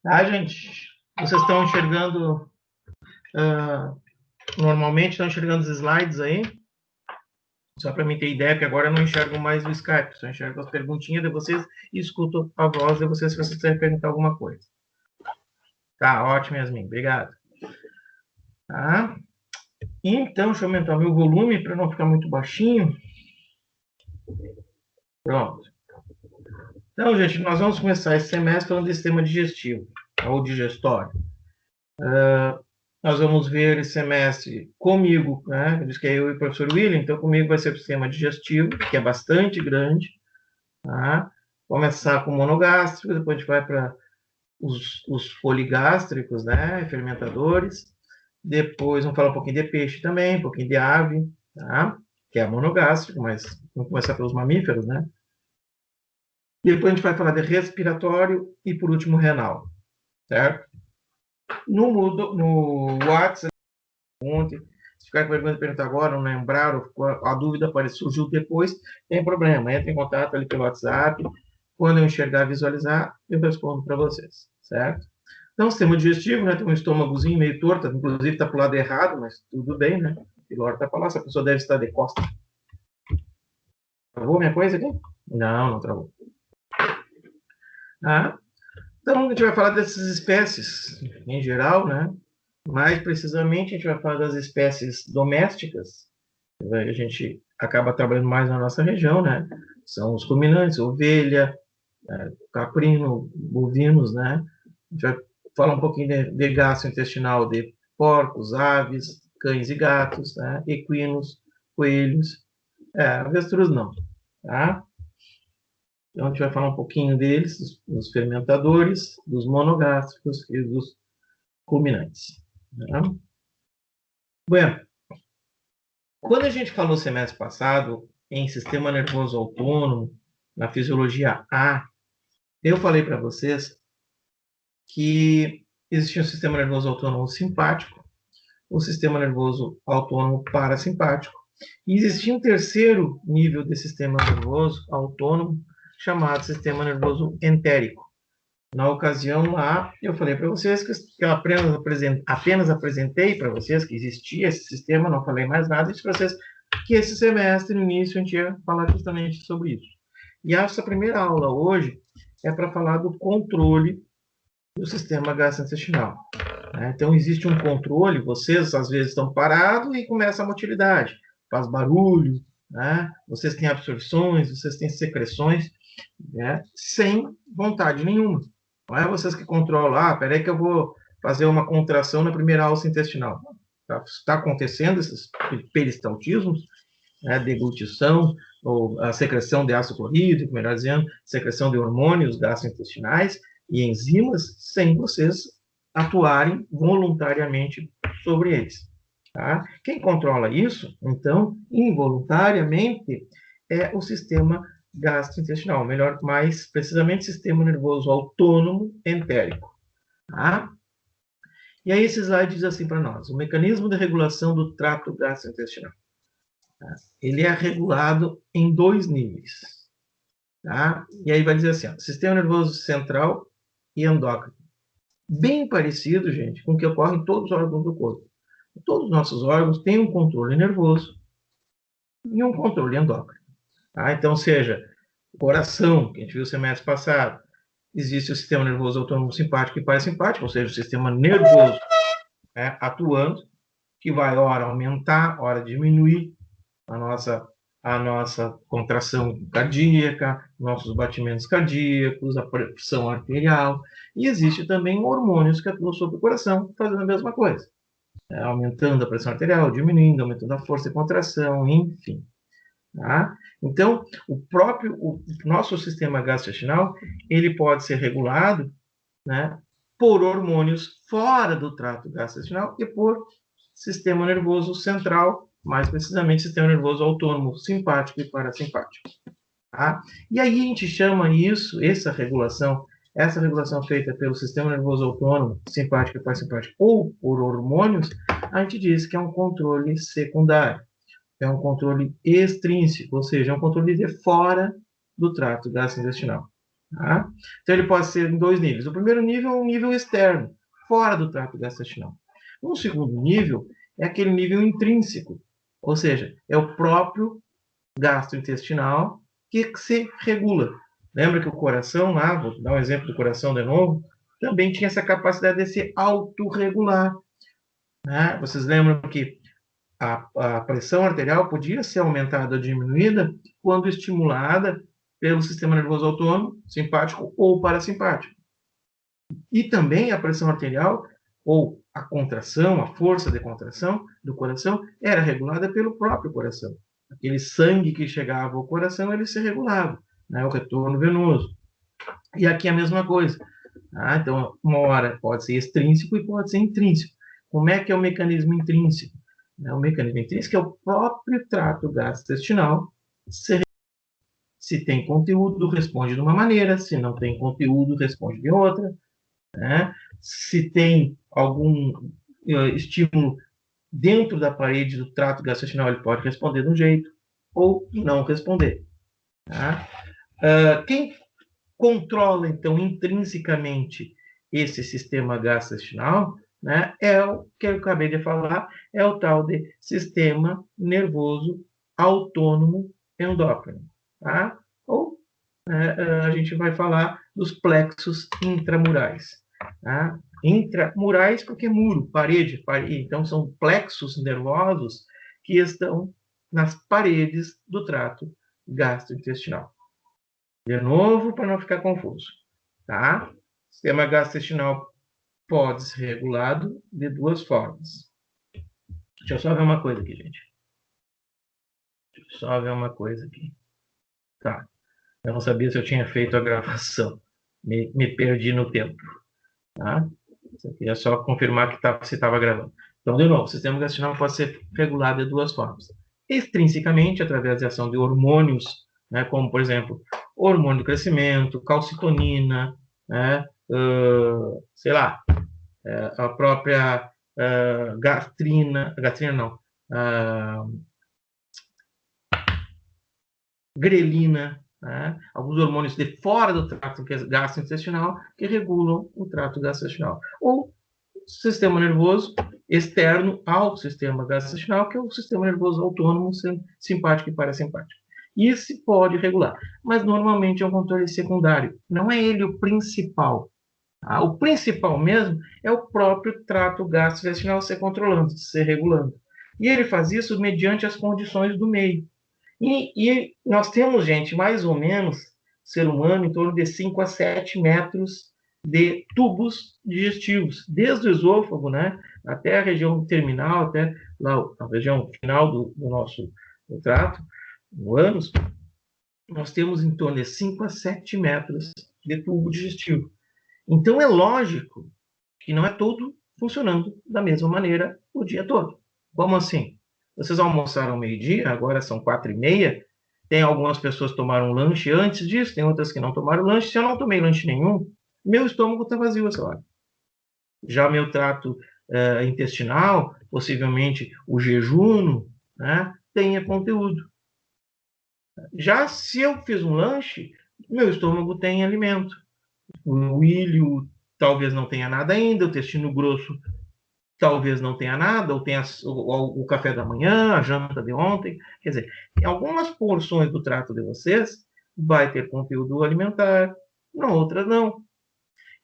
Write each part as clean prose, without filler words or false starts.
Tá, gente? Vocês estão enxergando, normalmente estão enxergando os slides aí? Só para mim ter ideia, porque agora eu não enxergo mais o Skype, só enxergo as perguntinhas de vocês e escuto a voz de vocês se vocês quiserem perguntar alguma coisa. Tá, ótimo, Yasmin, obrigado. Tá? Então, deixa eu aumentar meu volume para não ficar muito baixinho. Pronto. Então, gente, nós vamos começar esse semestre falando de sistema digestivo, ou digestório. Nós vamos ver esse semestre comigo, né? Diz que é eu e o professor William, então comigo vai ser o sistema digestivo, que é bastante grande, tá? Começar com monogástrico, depois a gente vai para os poligástricos, né? Fermentadores. Depois vamos falar um pouquinho de peixe também, um pouquinho de ave, tá? Que é monogástrico, mas vamos começar pelos mamíferos, né? Depois a gente vai falar de respiratório e, por último, renal, certo? No WhatsApp, ontem, se ficar com vergonha de perguntar agora, não lembraram, a dúvida surgiu depois, tem problema, entre em contato ali pelo WhatsApp, quando eu enxergar, visualizar, eu respondo para vocês, certo? Então, sistema digestivo, né, tem um estômagozinho meio torto, inclusive está para o lado errado, mas tudo bem, né? O pylori está para lá, essa pessoa deve estar de costas. Travou minha coisa aqui? Não travou. Ah, então, a gente vai falar dessas espécies em geral, né? Mais precisamente, a gente vai falar das espécies domésticas. A gente acaba trabalhando mais na nossa região, né? São os ruminantes, ovelha, caprino, bovinos, né? A gente vai falar um pouquinho de gastrointestinal de porcos, aves, cães e gatos, né? Equinos, coelhos. Avestruz não, tá? Então, a gente vai falar um pouquinho deles, dos fermentadores, dos monogástricos e dos ruminantes. Tá? Bueno, quando a gente falou semestre passado em sistema nervoso autônomo, na fisiologia A, eu falei para vocês que existia um sistema nervoso autônomo simpático, o sistema nervoso autônomo parasimpático, e existia um terceiro nível de sistema nervoso autônomo, chamado sistema nervoso entérico. Na ocasião lá, eu falei para vocês que eu apenas apresentei para vocês que existia esse sistema, não falei mais nada, e disse para vocês que esse semestre, no início, a gente ia falar justamente sobre isso. E essa primeira aula hoje é para falar do controle do sistema gastrointestinal. Então, existe um controle, vocês às vezes estão parados e começa a motilidade, faz barulho, né? Vocês têm absorções, vocês têm secreções, né? Sem vontade nenhuma. Não é vocês que controlam, peraí que eu vou fazer uma contração na primeira alça intestinal. Está acontecendo esses peristaltismos, né, deglutição, ou a secreção de ácido clorídrico, melhor dizendo, secreção de hormônios gastrointestinais e enzimas, sem vocês atuarem voluntariamente sobre eles. Tá? Quem controla isso, então, involuntariamente, é o sistema gastrointestinal, melhor, mais precisamente, sistema nervoso autônomo entérico. Tá? E aí esse slide diz assim para nós, o mecanismo de regulação do trato gastrointestinal. Tá? Ele é regulado em 2 níveis. Tá? E aí vai dizer assim, sistema nervoso central e endócrino. Bem parecido, gente, com o que ocorre em todos os órgãos do corpo. Todos os nossos órgãos têm um controle nervoso e um controle endócrino. Tá? Então, seja o coração, que a gente viu semestre passado, existe o sistema nervoso autônomo simpático e parasimpático, ou seja, o sistema nervoso, né, atuando, que vai, hora aumentar, hora diminuir a nossa contração cardíaca, nossos batimentos cardíacos, a pressão arterial, e existe também hormônios que atuam sobre o coração, fazendo a mesma coisa, aumentando a pressão arterial, diminuindo, aumentando a força de contração, enfim. Tá? Então, o nosso sistema gastrointestinal, ele pode ser regulado, né, por hormônios fora do trato gastrointestinal e por sistema nervoso central, mais precisamente sistema nervoso autônomo, simpático e parasimpático. Tá? E aí a gente chama isso, essa regulação feita pelo sistema nervoso autônomo, simpático e parasimpático, ou por hormônios, a gente diz que é um controle secundário. É um controle extrínseco, ou seja, é um controle de fora do trato gastrointestinal. Tá? Então, ele pode ser em dois níveis. O primeiro nível é um nível externo, fora do trato gastrointestinal. Um segundo nível é aquele nível intrínseco, ou seja, é o próprio gastrointestinal que se regula. Lembra que o coração, lá, vou dar um exemplo do coração de novo, também tinha essa capacidade de se autorregular. Né? Vocês lembram que a pressão arterial podia ser aumentada ou diminuída quando estimulada pelo sistema nervoso autônomo, simpático ou parasimpático. E também a pressão arterial, ou a contração, a força de contração do coração, era regulada pelo próprio coração. Aquele sangue que chegava ao coração, ele se regulava, né? O retorno venoso. E aqui a mesma coisa. Tá? Então, uma hora pode ser extrínseco e pode ser intrínseco. Como é que é o mecanismo intrínseco? O mecanismo intrínseco é o próprio trato gastrointestinal. Se tem conteúdo, responde de uma maneira. Se não tem conteúdo, responde de outra. Né? Se tem algum estímulo dentro da parede do trato gastrointestinal, ele pode responder de um jeito ou não responder. Tá? Quem controla, então, intrinsecamente esse sistema gastrointestinal, né, é o que eu acabei de falar, é o tal de sistema nervoso autônomo endócrino. Tá? Ou a gente vai falar dos plexos intramurais. Tá? Intramurais porque muro, parede. Então, são plexos nervosos que estão nas paredes do trato gastrointestinal. De novo, para não ficar confuso. Tá? O sistema gastrointestinal pode ser regulado de duas formas. Deixa eu só ver uma coisa aqui, gente. Deixa eu só ver uma coisa aqui. Tá. Eu não sabia se eu tinha feito a gravação. Me perdi no tempo. Tá? Eu queria só confirmar que se estava gravando. Então, de novo, o sistema gastrointestinal pode ser regulado de duas formas. Extrinsecamente, através da ação de hormônios, né, como, por exemplo, hormônio do crescimento, calcitonina, né, sei lá, a própria gastrina não, grelina, né, alguns hormônios de fora do trato gastrointestinal que regulam o trato gastrointestinal. Ou sistema nervoso externo ao sistema gastrointestinal, que é o sistema nervoso autônomo, simpático e parasimpático. Isso pode regular, mas normalmente é um controle secundário, não é ele o principal. O principal mesmo é o próprio trato gastrointestinal ser controlando, ser regulando. E ele faz isso mediante as condições do meio. E nós temos, gente, mais ou menos, ser humano, em torno de 5 a 7 metros de tubos digestivos, desde o esôfago, né, até a região terminal, até lá, a região final do nosso trato, no ânus, nós temos em torno de 5 a 7 metros de tubo digestivo. Então, é lógico que não é tudo funcionando da mesma maneira o dia todo. Como assim? Vocês almoçaram meio-dia, agora são 4h30, tem algumas pessoas que tomaram lanche antes disso, tem outras que não tomaram lanche. Se eu não tomei lanche nenhum, meu estômago está vazio essa hora. Já meu trato intestinal, possivelmente o jejum, né, tenha conteúdo. Já se eu fiz um lanche, meu estômago tem alimento. O ilho talvez não tenha nada ainda, o intestino grosso talvez não tenha nada, ou tenha o café da manhã, a janta de ontem. Quer dizer, em algumas porções do trato de vocês vai ter conteúdo alimentar, em outras não.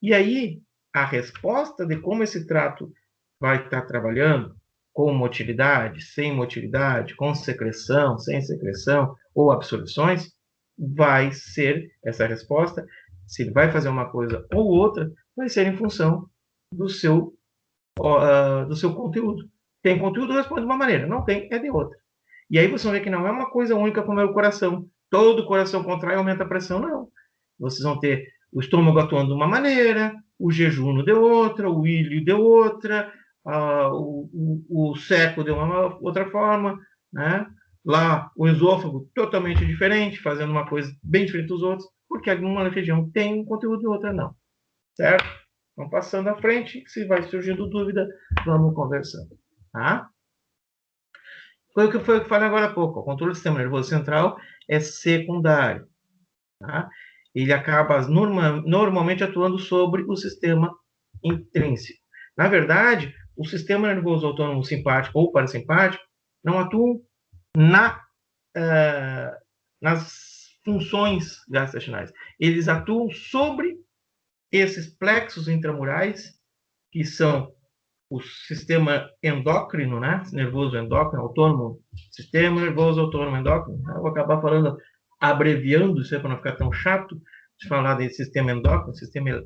E aí, a resposta de como esse trato vai estar trabalhando, com motilidade, sem motilidade, com secreção, sem secreção, ou absorções, vai ser essa resposta, se ele vai fazer uma coisa ou outra, vai ser em função do seu conteúdo. Tem conteúdo, responde de uma maneira. Não tem, é de outra. E aí vocês vão ver que não é uma coisa única como é o coração. Todo coração contrai e aumenta a pressão, não. Vocês vão ter o estômago atuando de uma maneira, o jejum de outra, o ilho de outra, o seco de uma outra forma, né? Lá, o esôfago totalmente diferente, fazendo uma coisa bem diferente dos outros, porque alguma região tem um conteúdo e outra não. Certo? Vamos passando à frente, se vai surgindo dúvida, vamos conversando. Tá? Foi o que eu falei agora há pouco. O controle do sistema nervoso central é secundário. Tá? ele acaba normalmente atuando sobre o sistema intrínseco. Na verdade, o sistema nervoso autônomo simpático ou parasimpático não atuam nas funções gastrointestinais. Eles atuam sobre esses plexos intramurais, que são o sistema endócrino, né? Nervoso endócrino, autônomo, sistema nervoso autônomo endócrino. Eu vou acabar falando, abreviando isso para não ficar tão chato de falar desse sistema endócrino, sistema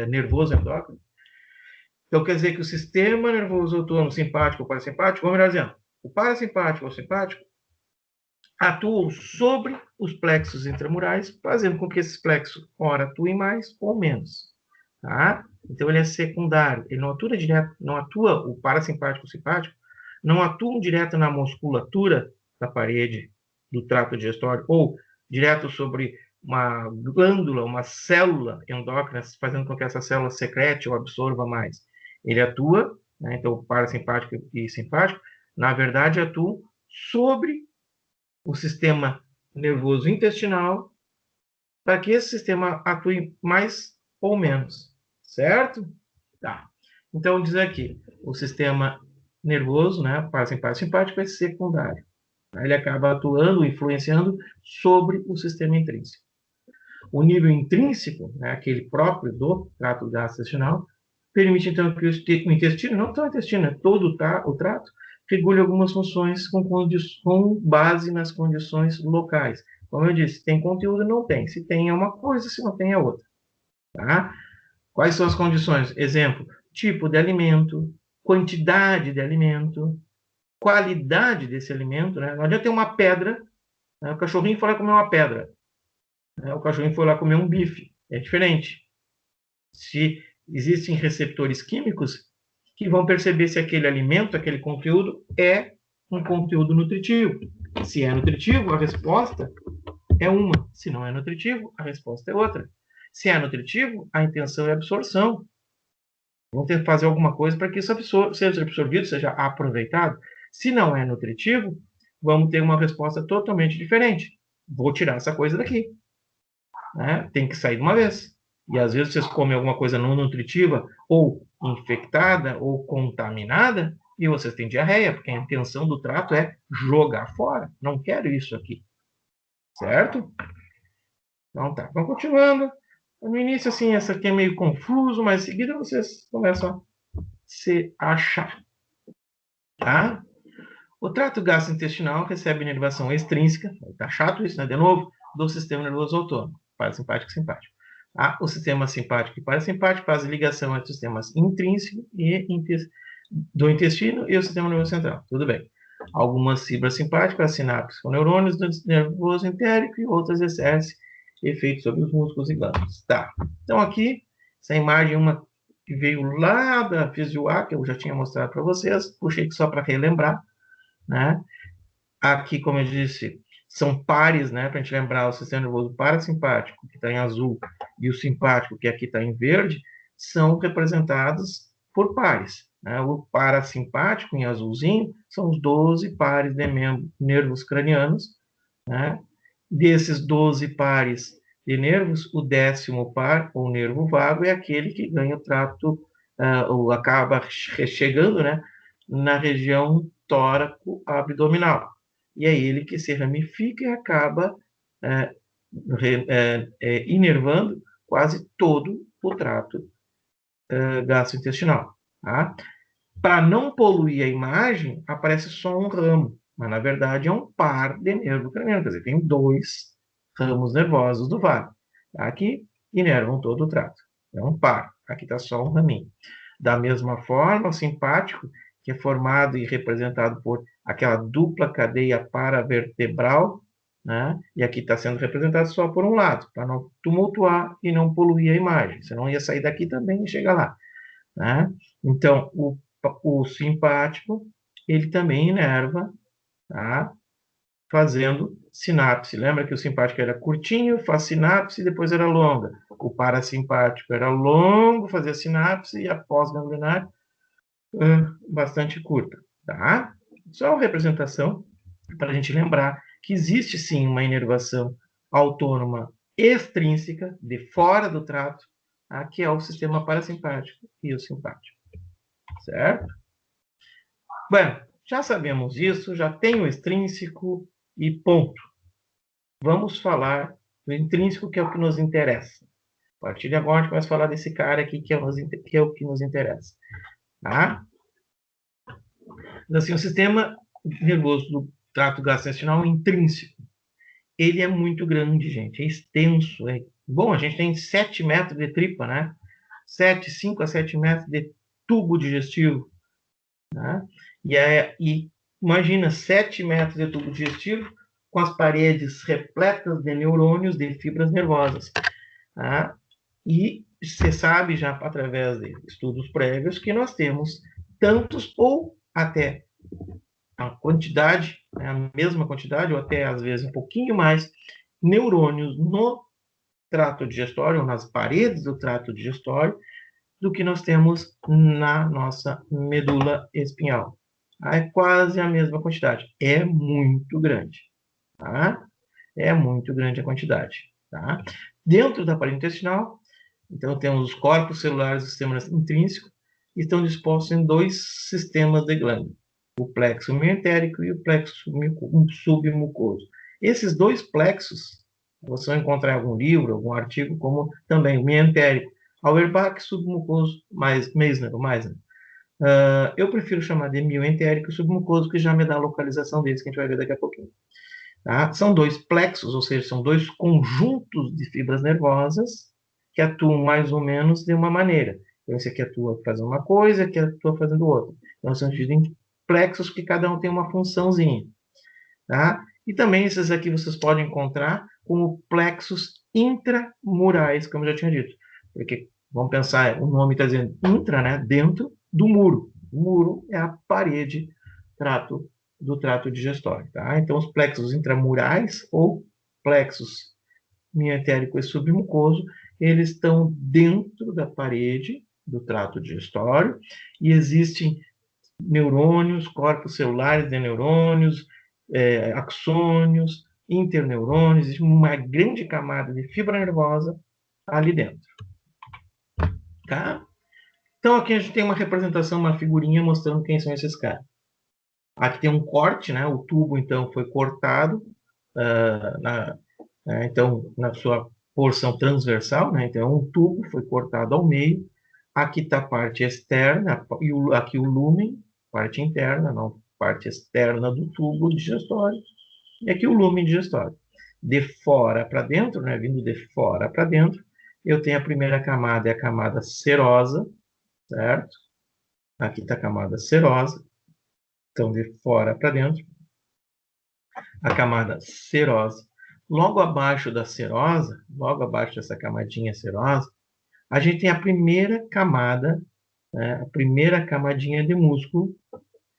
nervoso endócrino. Então, quer dizer que o sistema nervoso autônomo simpático ou parasimpático, ou melhor dizendo, o parasimpático ou simpático, atuam sobre os plexos intramurais, fazendo com que esses plexos, ora, atuem mais ou menos. Tá? Então, ele é secundário. Ele não atua direto, não atua, o parasimpático ou simpático, não atuam direto na musculatura da parede do trato digestório, ou direto sobre uma glândula, uma célula endócrina, fazendo com que essa célula secrete ou absorva mais. Ele atua, né, então, o parasimpático e simpático, na verdade, atuam sobre o sistema nervoso intestinal, para que esse sistema atue mais ou menos, certo? Tá. Então, diz aqui, o sistema nervoso, né, parasimpático e simpático é secundário. Ele acaba atuando, influenciando sobre o sistema intrínseco. O nível intrínseco, né, aquele próprio do trato gastrointestinal, permite, então, que o intestino, não só o intestino, é todo o trato, regule algumas funções com base nas condições locais. Como eu disse, tem conteúdo, não tem. Se tem, é uma coisa, se não tem, é outra. Tá? Quais são as condições? Exemplo, tipo de alimento, quantidade de alimento, qualidade desse alimento. Né? Não adianta ter uma pedra, né? O cachorrinho foi lá comer uma pedra. Né? O cachorrinho foi lá comer um bife. É diferente. Se existem receptores químicos que vão perceber se aquele alimento, aquele conteúdo é um conteúdo nutritivo. Se é nutritivo, a resposta é uma. Se não é nutritivo, a resposta é outra. Se é nutritivo, a intenção é absorção. Vamos ter que fazer alguma coisa para que isso seja absorvido, seja aproveitado. Se não é nutritivo, vamos ter uma resposta totalmente diferente. Vou tirar essa coisa daqui. Né? Tem que sair de uma vez. E às vezes vocês comem alguma coisa não nutritiva, ou infectada, ou contaminada, e vocês têm diarreia, porque a intenção do trato é jogar fora. Não quero isso aqui. Certo? Então tá, vamos continuando. No início, assim, essa aqui é meio confuso, mas em seguida vocês começam a se achar. Tá? O trato gastrointestinal recebe inervação extrínseca, tá chato isso, né? De novo, do sistema nervoso autônomo, parasimpático e simpático. Tá? O sistema simpático e parasimpático faz ligação entre os sistemas intrínseco e do intestino e o sistema nervoso central. Tudo bem. Algumas fibras simpáticas, sinapses com neurônios do nervoso entérico e outras exercem efeitos sobre os músculos e glândulas. Tá. Então, aqui, essa imagem, uma que veio lá da Fisio-A, que eu já tinha mostrado para vocês, puxei só para relembrar, né? Aqui, como eu disse, são pares, né? Para a gente lembrar, o sistema nervoso parasimpático, que está em azul, e o simpático, que aqui está em verde, são representados por pares. Né? O parasimpático, em azulzinho, são os 12 pares de nervos cranianos. Né? Desses 12 pares de nervos, o 10º par, ou nervo vago, é aquele que ganha o trato, ou acaba chegando, né, na região tóraco-abdominal. E é ele que se ramifica e acaba inervando quase todo o trato gastrointestinal. Tá? Para não poluir a imagem, aparece só um ramo, mas na verdade é um par de nervo craniano, quer dizer, tem 2 ramos nervosos do vago. Aqui inervam todo o trato. É um par, aqui está só um raminho. Da mesma forma, o simpático, que é formado e representado por aquela dupla cadeia paravertebral, né? E aqui está sendo representado só por um lado, para não tumultuar e não poluir a imagem. Senão ia sair daqui também e chegar lá. Né? Então, o simpático, ele também inerva, tá? Fazendo sinapse. Lembra que o simpático era curtinho, faz sinapse e depois era longa. O parasimpático era longo, fazia sinapse e a pós-ganglionar bastante curta. Tá? Só uma representação para a gente lembrar que existe sim uma inervação autônoma extrínseca, de fora do trato, que é o sistema parasimpático e o simpático. Certo? Bem, já sabemos isso, já tem o extrínseco e ponto. Vamos falar do intrínseco, que é o que nos interessa. A partir de agora, a gente vai falar desse cara aqui, que é o que nos interessa. Tá? Então, assim, o sistema nervoso do trato gastrointestinal intrínseco, ele é muito grande, gente, é extenso. Bom, a gente tem 7 metros de tripa, né? 5 a 7 metros de tubo digestivo. Né? E imagina 7 metros de tubo digestivo com as paredes repletas de neurônios, de fibras nervosas. Tá? E você sabe já através de estudos prévios que nós temos tantos ou até a quantidade, a mesma quantidade, ou até às vezes um pouquinho mais, neurônios no trato digestório, ou nas paredes do trato digestório, do que nós temos na nossa medula espinhal. É quase a mesma quantidade. É muito grande. Tá? É muito grande a quantidade. Tá? Dentro da parede intestinal, então temos os corpos celulares do sistema intrínseco, que estão dispostos em 2 sistemas de glândula, o plexo meentérico e o plexo submucoso. Esses 2 plexos, você vai encontrar em algum livro, algum artigo, como também o meentérico, Auerbach, submucoso, Meissner. Eu prefiro chamar de mioentérico e submucoso, que já me dá a localização deles, que a gente vai ver daqui a pouquinho. Tá? São 2 plexos, ou seja, são 2 conjuntos de fibras nervosas que atuam mais ou menos de uma maneira. Então, esse aqui atua fazendo uma coisa, aqui atua fazendo outra. Então, são divididos em plexos que cada um tem uma funçãozinha. Tá? E também esses aqui vocês podem encontrar como plexos intramurais, como eu já tinha dito. Porque, vamos pensar, o nome está dizendo intra, né? Dentro do muro. O muro é a parede do trato digestório. Tá? Então, os plexos intramurais ou plexos mientérico e submucoso, eles estão dentro da parede do trato digestório e existem neurônios, corpos celulares de neurônios, axônios, interneurônios, existe uma grande camada de fibra nervosa ali dentro. Tá? Então, aqui a gente tem uma representação, uma figurinha mostrando quem são esses caras. Aqui tem um corte, né? O tubo, então, foi cortado, então, na sua porção transversal, né? Então, um tubo foi cortado ao meio. Aqui está a parte externa, e aqui o lúmen, parte interna, não parte externa do tubo digestório. E aqui o lúmen digestório. De fora para dentro, né? Vindo de fora para dentro, eu tenho a primeira camada, é a camada serosa, certo? Aqui está a camada serosa. Então, de fora para dentro, a camada serosa. Logo abaixo da serosa, logo abaixo dessa camadinha serosa, a gente tem a primeira camada, né, a primeira camadinha de músculo,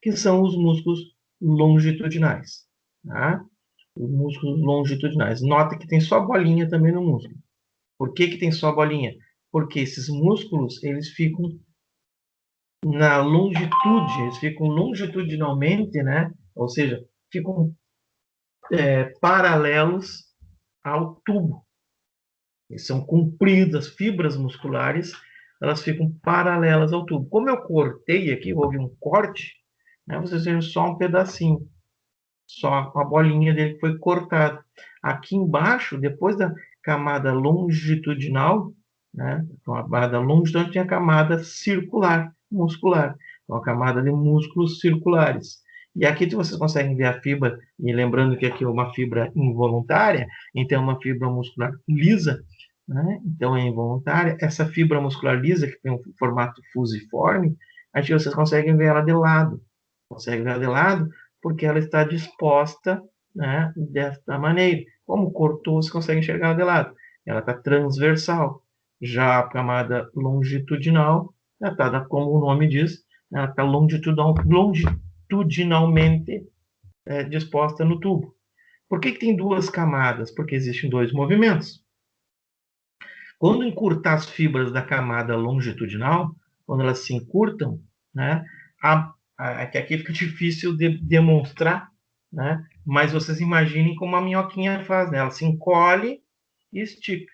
que são os músculos longitudinais. Tá? Os músculos longitudinais. Nota que tem só bolinha também no músculo. Por que tem só bolinha? Porque esses músculos, eles ficam na longitude, eles ficam longitudinalmente, né? Ou seja, ficam paralelos ao tubo. Eles são compridas, fibras musculares, elas ficam paralelas ao tubo. Como eu cortei aqui, houve um corte, né, vocês viram só um pedacinho, só a bolinha dele que foi cortada. Aqui embaixo, depois da camada longitudinal, né, a camada longitudinal tinha a camada circular, muscular, então a camada de músculos circulares. E aqui vocês conseguem ver a fibra, e lembrando que aqui é uma fibra involuntária, então é uma fibra muscular lisa, né? Então é involuntária. Essa fibra muscular lisa, que tem um formato fusiforme, aqui vocês conseguem ver ela de lado. Conseguem ver ela de lado porque ela está disposta, né, desta maneira. Como cortou, você consegue enxergar ela de lado. Ela está transversal. Já a camada longitudinal, ela está, como o nome diz, ela está longitudinalmente disposta no tubo. Por que tem 2 camadas? Porque existem 2 movimentos. Quando encurtar as fibras da camada longitudinal, quando elas se encurtam, né, que aqui fica difícil de demonstrar, né, mas vocês imaginem como a minhoquinha faz, né? Ela se encolhe e estica.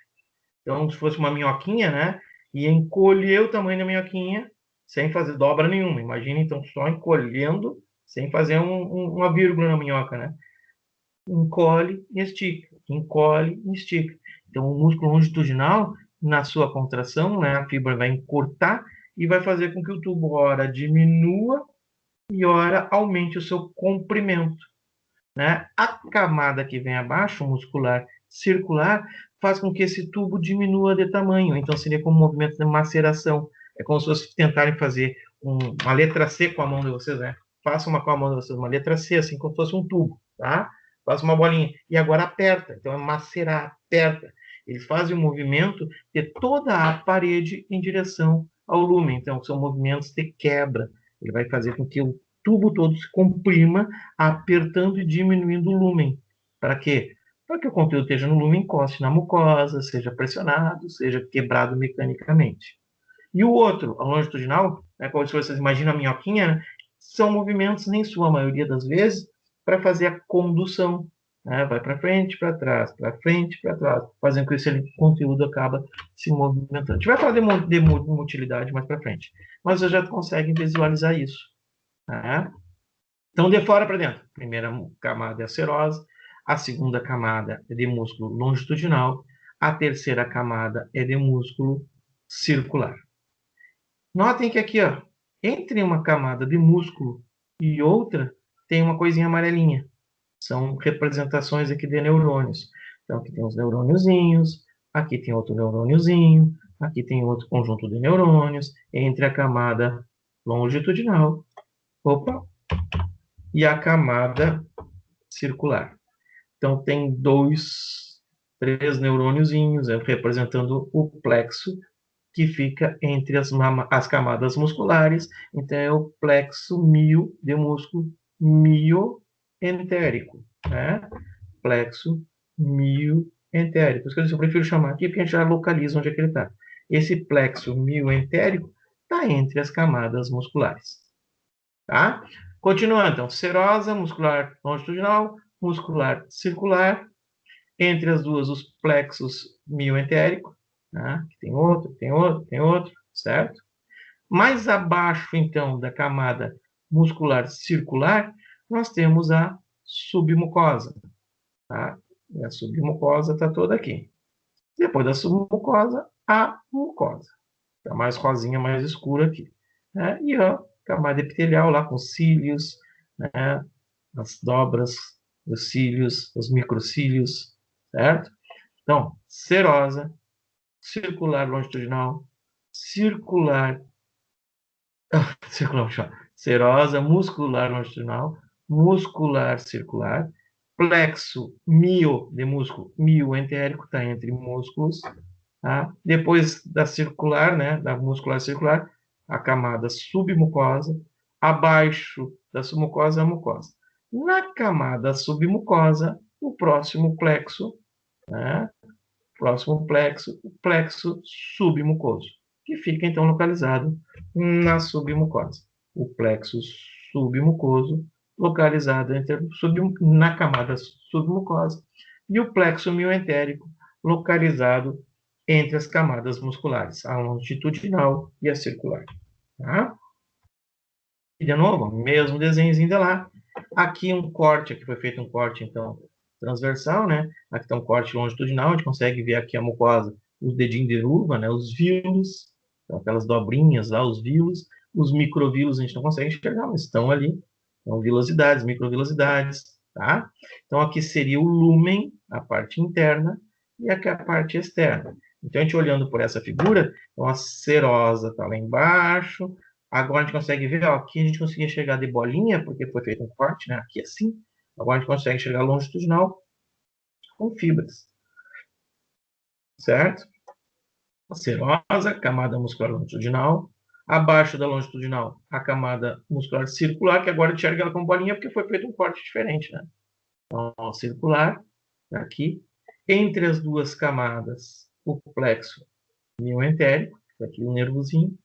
Então, se fosse uma minhoquinha, né? Ia encolher o tamanho da minhoquinha sem fazer dobra nenhuma. Imagina, então, só encolhendo, sem fazer uma vírgula na minhoca, né? Encolhe e estica, encolhe e estica. Então, o músculo longitudinal, na sua contração, né, a fibra vai encurtar e vai fazer com que o tubo, ora, diminua e, ora, aumente o seu comprimento, né? A camada que vem abaixo, muscular circular, faz com que esse tubo diminua de tamanho. Então, seria como um movimento de maceração. É como se vocês tentarem fazer uma letra C com a mão de vocês, né? Faça uma com a mão de vocês, uma letra C, assim como se fosse um tubo, tá? Faça uma bolinha. E agora aperta. Então, é macerar, aperta. Ele faz o movimento de toda a parede em direção ao lúmen. Então, são movimentos de quebra. Ele vai fazer com que o tubo todo se comprima, apertando e diminuindo o lúmen. Para quê? Para que o conteúdo esteja no lúmen, encoste na mucosa, seja pressionado, seja quebrado mecanicamente. E o outro, a longitudinal, né, como se vocês imaginam a minhoquinha, né, são movimentos, em sua maioria das vezes, para fazer a condução. Né? Vai para frente, para frente, para trás, fazendo com que esse conteúdo acaba se movimentando. A gente vai falar de motilidade mais para frente, mas você já consegue visualizar isso. Né? Então, de fora para dentro. A primeira camada é a serosa, a segunda camada é de músculo longitudinal, a terceira camada é de músculo circular. Notem que aqui, ó, entre uma camada de músculo e outra, tem uma coisinha amarelinha. São representações aqui de neurônios. Então, aqui tem os neurôniozinhos, aqui tem outro neurôniozinho, aqui tem outro conjunto de neurônios, entre a camada longitudinal, opa, e a camada circular. Então, tem três neurôniozinhos, representando o plexo, que fica entre as camadas musculares. Então, é o plexo mio de músculo mioentérico, né? Plexo mioentérico. Por isso que eu prefiro chamar aqui, porque a gente já localiza onde é que ele está. Esse plexo mioentérico está entre as camadas musculares. Tá? Continuando, então, serosa, muscular longitudinal, muscular circular, entre as duas, os plexos mioentérico, né? Tem outro, tem outro, tem outro, certo? Mais abaixo, então, da camada muscular circular, nós temos a submucosa, tá? E a submucosa está toda aqui. Depois da submucosa, a mucosa. Está mais rosinha, mais escura aqui. Né? E a camada epitelial lá com cílios, né? As dobras dos cílios, os microcílios, certo? Então, serosa, circular longitudinal, serosa, muscular longitudinal, muscular circular, plexo mio de músculo, mioentérico, está entre músculos, tá? Depois da circular, né, da muscular circular, a camada submucosa, abaixo da submucosa, a mucosa. Na camada submucosa, o próximo plexo, né, próximo plexo, o plexo submucoso, que fica então localizado na submucosa. O plexo submucoso, localizado na camada submucosa, e o plexo mioentérico, localizado entre as camadas musculares, a longitudinal e a circular. Tá? E de novo, mesmo desenhozinho de lá. Aqui um corte, aqui foi feito um corte, então, transversal, né? Aqui está um corte longitudinal, a gente consegue ver aqui a mucosa, os dedinhos de luva, né? Os vílulos, então, aquelas dobrinhas lá, os vílulos. Os microvílulos a gente não consegue enxergar, mas estão ali. Então, vilosidades, microvilosidades, tá? Então, aqui seria o lúmen, a parte interna, e aqui a parte externa. Então, a gente olhando por essa figura, então a serosa está lá embaixo. Agora a gente consegue ver, ó, aqui a gente conseguia enxergar de bolinha, porque foi feito um corte, né? Aqui assim. Agora a gente consegue enxergar longitudinal com fibras. Certo? A serosa, camada muscular longitudinal. Abaixo da longitudinal, a camada muscular circular, que agora enxerga ela com bolinha, porque foi feito um corte diferente, né? Então, circular, aqui. Entre as duas camadas, o plexo mioentérico, aqui o nervozinho.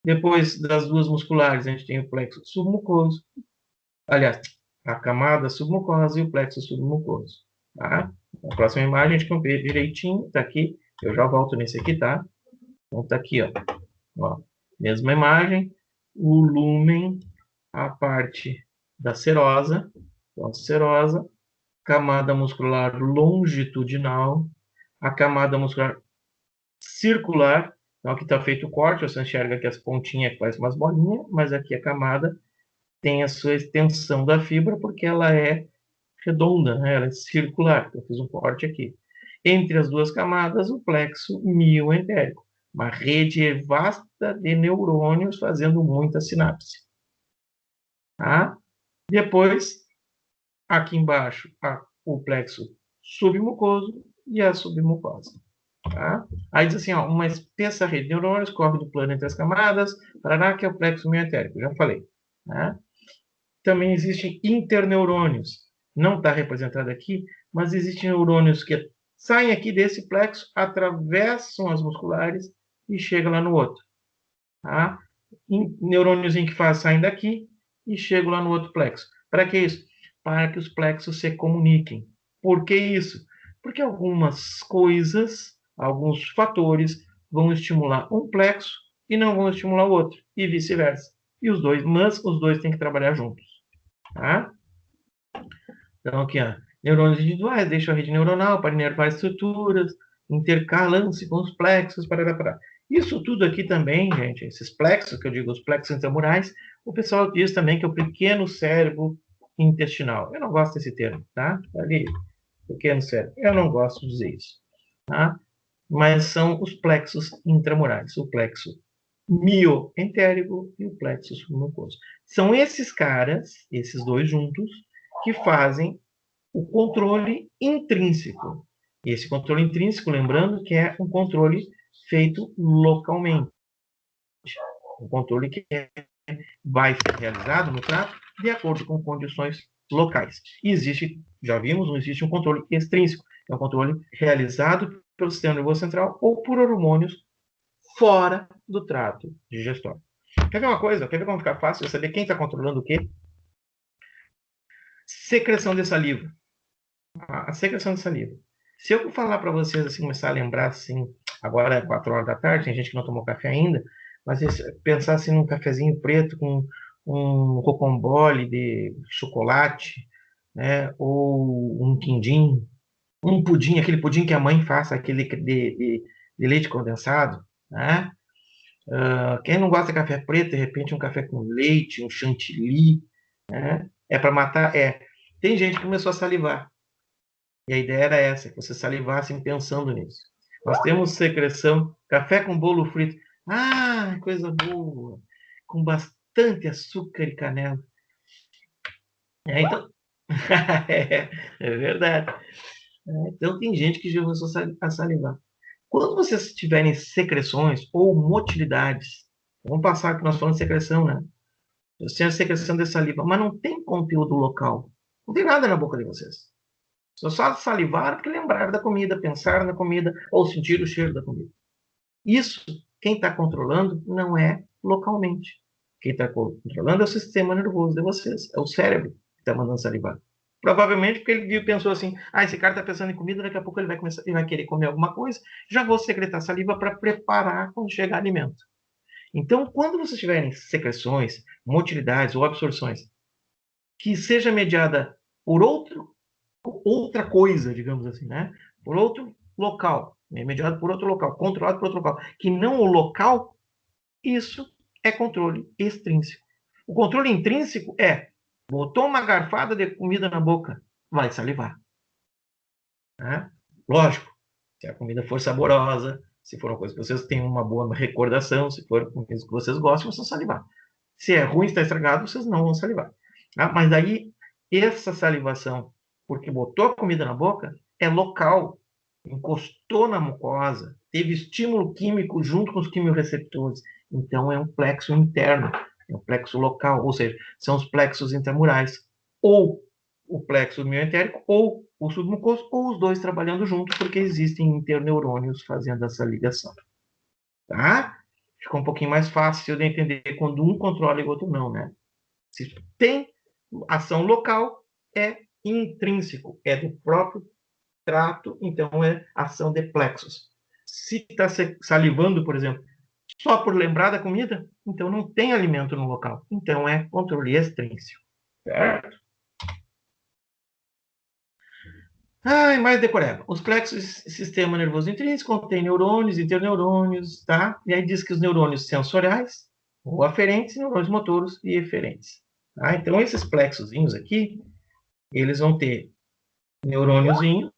Depois das duas musculares, a gente tem o plexo submucoso. Aliás, a camada submucosa e o plexo submucoso. Tá? Na próxima imagem a gente vê direitinho, tá aqui. Eu já volto nesse aqui, tá? Então tá aqui, ó. Ó, mesma imagem, o lúmen, a parte da serosa, então, serosa, camada muscular longitudinal, a camada muscular circular, então aqui está feito o corte, você enxerga aqui as pontinhas que faz umas bolinhas, mas aqui a camada tem a sua extensão da fibra porque ela é redonda, né? Ela é circular, eu fiz um corte aqui. Entre as duas camadas, o plexo mioentérico, uma rede vasta de neurônios fazendo muita sinapse. Tá? Depois, aqui embaixo, o plexo submucoso e a submucosa. Tá? Aí diz assim, ó, uma espessa rede de neurônios corre do plano entre as camadas, parará, que é o plexo mioentérico, já falei. Tá? Também existem interneurônios. Não está representado aqui, mas existem neurônios que saem aqui desse plexo, atravessam as musculares e chegam lá no outro. Tá? Neurônios em que saem daqui e chegam lá no outro plexo. Para que isso? Para que os plexos se comuniquem. Por que isso? Porque algumas coisas, alguns fatores vão estimular um plexo e não vão estimular o outro, e vice-versa. E os dois, mas os dois têm que trabalhar juntos. Tá? Então, aqui, ó, neurônios individuais deixam a rede neuronal para inervar estruturas, intercalam-se com os plexos, parará. Isso tudo aqui também, gente, esses plexos, que eu digo, os plexos intramurais, o pessoal diz também que é o pequeno cérebro intestinal. Eu não gosto desse termo, tá? Ali, pequeno cérebro. Eu não gosto de dizer isso, tá? Mas são os plexos intramurais, o plexo mioentérico e o plexo submucoso. São esses caras, esses dois juntos, que fazem o controle intrínseco. Esse controle intrínseco, lembrando que é um controle feito localmente. Um controle que vai ser realizado no trato de acordo com condições locais. E existe, já vimos, não existe um controle extrínseco. É um controle realizado pelo sistema nervoso central ou por hormônios fora do trato digestório. Quer ver uma coisa? Quer ver como fica fácil saber quem está controlando o quê? Secreção de saliva. A secreção de saliva. Se eu falar para vocês, assim, começar a lembrar, assim, agora é 4 horas da tarde, tem gente que não tomou café ainda, mas pensar assim num cafezinho preto com um rocambole de chocolate, né, ou um quindim, um pudim, aquele pudim que a mãe faz, aquele de leite condensado, né? Quem não gosta de café preto, de repente um café com leite, um chantilly, né? É para matar? É. Tem gente que começou a salivar. E a ideia era essa, que você salivasse pensando nisso. Nós temos secreção, café com bolo frito. Ah, coisa boa! Com bastante açúcar e canela. Então, é verdade. Então, tem gente que já começou a salivar. Quando vocês tiverem secreções ou motilidades, vamos passar que nós falamos de secreção, né? Você tem a secreção de saliva, mas não tem conteúdo local. Não tem nada na boca de vocês. Só salivaram porque lembraram da comida, pensaram na comida ou sentiram o cheiro da comida. Isso, quem está controlando não é localmente. Quem está controlando é o sistema nervoso de vocês, é o cérebro que está mandando salivar. Provavelmente porque ele pensou assim, esse cara está pensando em comida, daqui a pouco ele vai querer comer alguma coisa, já vou secretar saliva para preparar quando chegar alimento. Então, quando vocês tiverem secreções, motilidades ou absorções, que seja mediada por outra coisa, digamos assim, né? Por outro local, mediado por outro local, controlado por outro local, que não o local, isso é controle extrínseco. O controle intrínseco é, botou uma garfada de comida na boca, vai salivar. Né? Lógico, se a comida for saborosa, se for uma coisa que vocês têm uma boa recordação, se for uma coisa que vocês gostam, vocês vão salivar. Se é ruim, está estragado, vocês não vão salivar. Mas daí, essa salivação, porque botou a comida na boca, é local, encostou na mucosa, teve estímulo químico junto com os quimiorreceptores. Então, é um plexo interno, é um plexo local, ou seja, são os plexos intramurais. Ou o plexo mioentérico, ou o submucoso, ou os dois trabalhando juntos, porque existem interneurônios fazendo essa ligação. Tá? Fica um pouquinho mais fácil de entender quando um controla e o outro não, né? Se tem ação local, é intrínseco, é do próprio trato, então é ação de plexos. Se está salivando, por exemplo, só por lembrar da comida, então não tem alimento no local. Então é controle extrínseo. Certo? E mais decoreba. Os plexos, sistema nervoso intrínseco, contém neurônios, interneurônios, tá? E aí diz que os neurônios sensoriais, ou aferentes, neurônios motores e eferentes. Tá? Então, esses plexozinhos aqui, eles vão ter neurôniozinhos.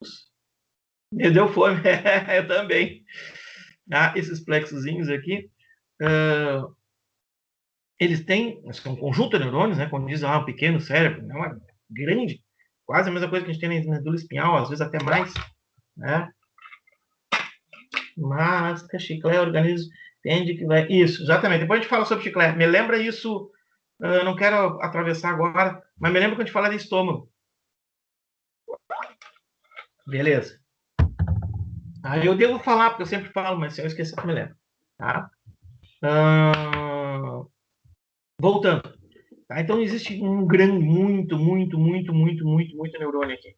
Me deu fome, eu também. Esses plexozinhos aqui, eles têm um conjunto de neurônios, né? Como diz, um pequeno cérebro, não é grande, quase a mesma coisa que a gente tem na medula espinhal, às vezes até mais, né? Mas chiclete, organismo entende que vai. Isso, exatamente. Depois a gente fala sobre chiclete. Me lembra isso. Eu não quero atravessar agora, mas me lembra quando a gente fala de estômago. Beleza. Eu devo falar, porque eu sempre falo, mas se eu esquecer, eu me lembro. Tá? Voltando. Tá? Então, existe muito neurônio aqui.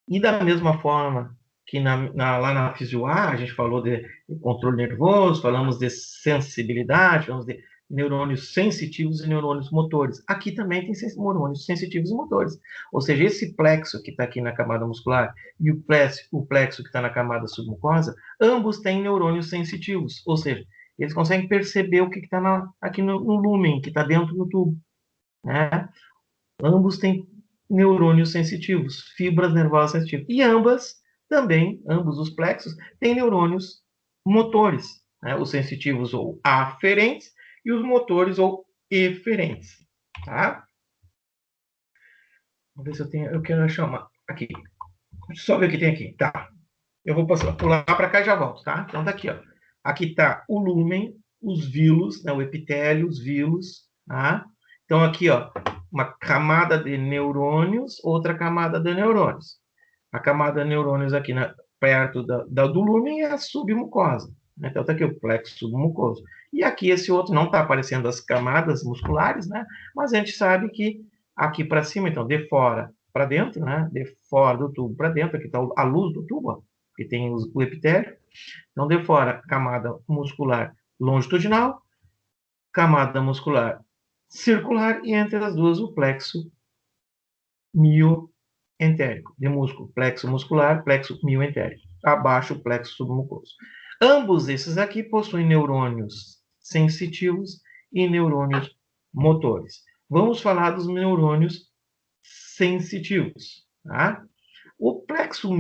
E da mesma forma que lá na Fisio A, a gente falou de controle nervoso, falamos de sensibilidade, falamos de neurônios sensitivos e neurônios motores. Aqui também tem neurônios sensitivos e motores. Ou seja, esse plexo que está aqui na camada muscular e o plexo que está na camada submucosa, ambos têm neurônios sensitivos. Ou seja, eles conseguem perceber o que está aqui no lúmen, que está dentro do tubo. Né? Ambos têm neurônios sensitivos, fibras nervosas sensitivas. E ambos os plexos, têm neurônios motores, né? Os sensitivos ou aferentes e os motores ou eferentes. Tá? Vamos ver se eu quero achar uma. Aqui. Só ver o que tem aqui. Tá. Eu vou pular para cá e já volto, tá? Então tá aqui, ó. Aqui está o lúmen, os vilos, né? O epitélio, os vilos, tá? Então aqui, ó, uma camada de neurônios, outra camada de neurônios. A camada de neurônios aqui perto do lúmen é a submucosa. Né? Então tá aqui o plexo submucoso. E aqui esse outro não está aparecendo as camadas musculares, né? Mas a gente sabe que aqui para cima, então, de fora para dentro, né? De fora do tubo para dentro, aqui está a luz do tubo, ó, que tem o epitélio. Então, de fora, camada muscular longitudinal, camada muscular circular e entre as duas o plexo mioentérico, de músculo, plexo muscular, plexo mioentérico. Abaixo, o plexo submucoso. Ambos esses aqui possuem neurônios sensitivos e neurônios motores. Vamos falar dos neurônios sensitivos. Tá? O plexo